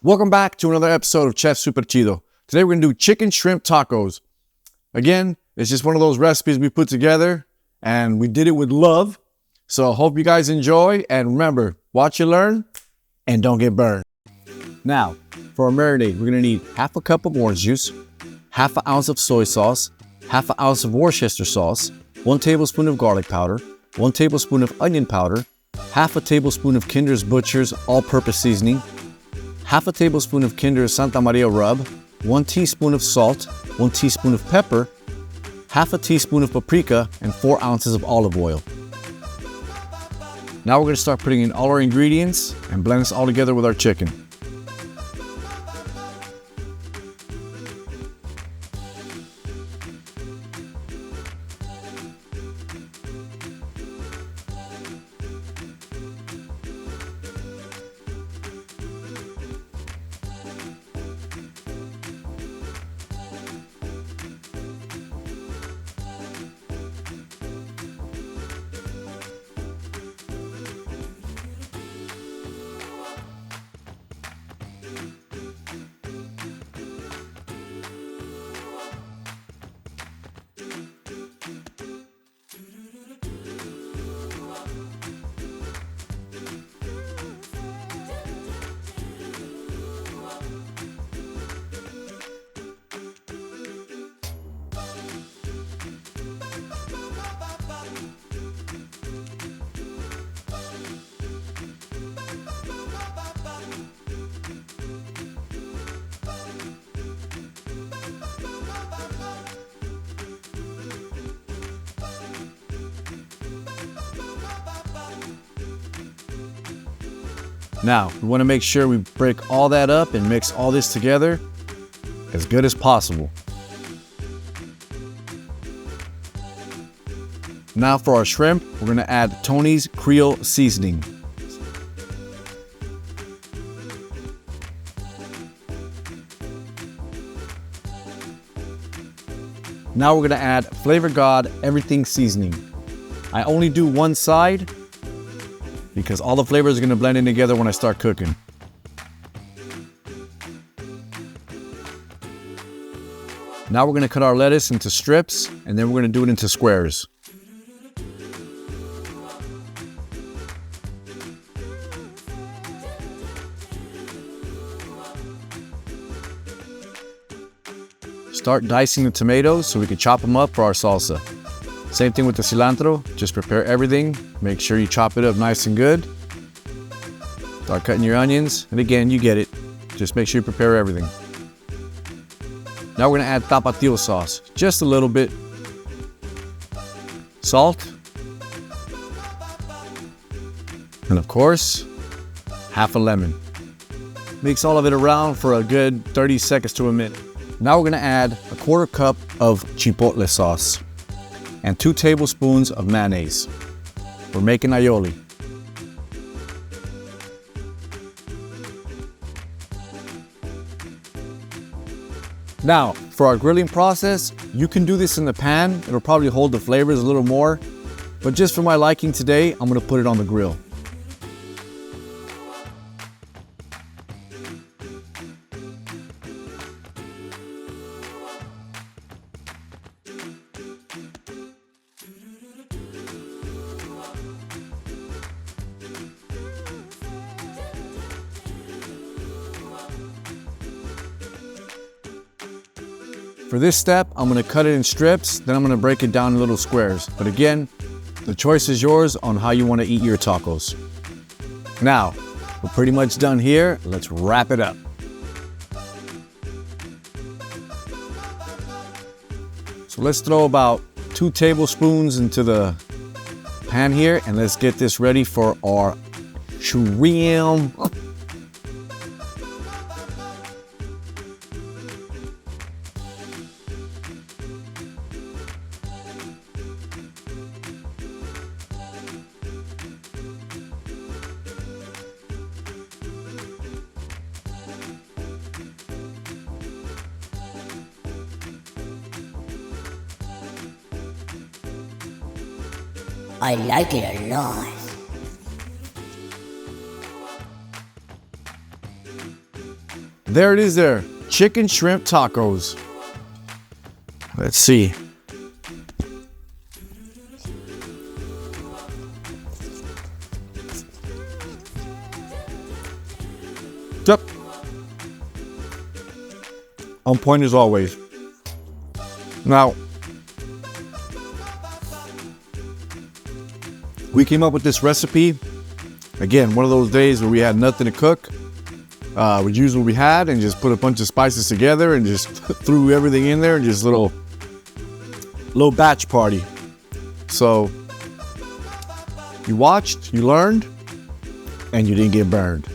Welcome back to another episode of Chef Super Chido. Today we're going to do chicken shrimp tacos. Again, it's just one of those recipes we put together and we did it with love. So I hope you guys enjoy, and remember, watch and learn and don't get burned. Now, for our marinade, we're going to need half a cup of orange juice, half an ounce of soy sauce, half an ounce of Worcester sauce, 1 tablespoon of garlic powder, 1 tablespoon of onion powder, half a tablespoon of Kinder's Butcher's all-purpose seasoning, half a tablespoon of Kinder's Santa Maria rub, 1 teaspoon of salt, 1 teaspoon of pepper, half a teaspoon of paprika, and 4 ounces of olive oil. Now we're going to start putting in all our ingredients and blend this all together with our chicken. Now, we want to make sure we break all that up and mix all this together as good as possible. Now for our shrimp, we're going to add Tony's Creole seasoning. Now we're going to add Flavor God Everything Seasoning. I only do one side because all the flavors are going to blend in together when I start cooking. Now we're going to cut our lettuce into strips, and then we're going to do it into squares. Start dicing the tomatoes so we can chop them up for our salsa. Same thing with the cilantro, just prepare everything, make sure you chop it up nice and good. Start cutting your onions, and again, you get it. Just make sure you prepare everything. Now we're gonna add tapatio sauce, just a little bit. Salt. And of course, half a lemon. Mix all of it around for a good 30 seconds to a minute. Now we're gonna add a 1/4 cup of chipotle sauce and 2 tablespoons of mayonnaise. We're making Aïoli. Now, for our grilling process, you can do this in the pan. It'll probably hold the flavors a little more, but just for my liking today, I'm gonna put it on the grill. For this step, I'm gonna cut it in strips, then I'm gonna break it down in little squares. But again, the choice is yours on how you wanna eat your tacos. Now, we're pretty much done here. Let's wrap it up. So let's throw about 2 tablespoons into the pan here, and let's get this ready for our shrimp. I like it a lot. there it is there. Chicken shrimp tacos. Let's see. Yep. On point as always. Now, we came up with this recipe. Again, one of those days where we had nothing to cook. We used what we had and just put a bunch of spices together and just threw everything in there and just little batch party. So you watched, you learned, and you didn't get burned.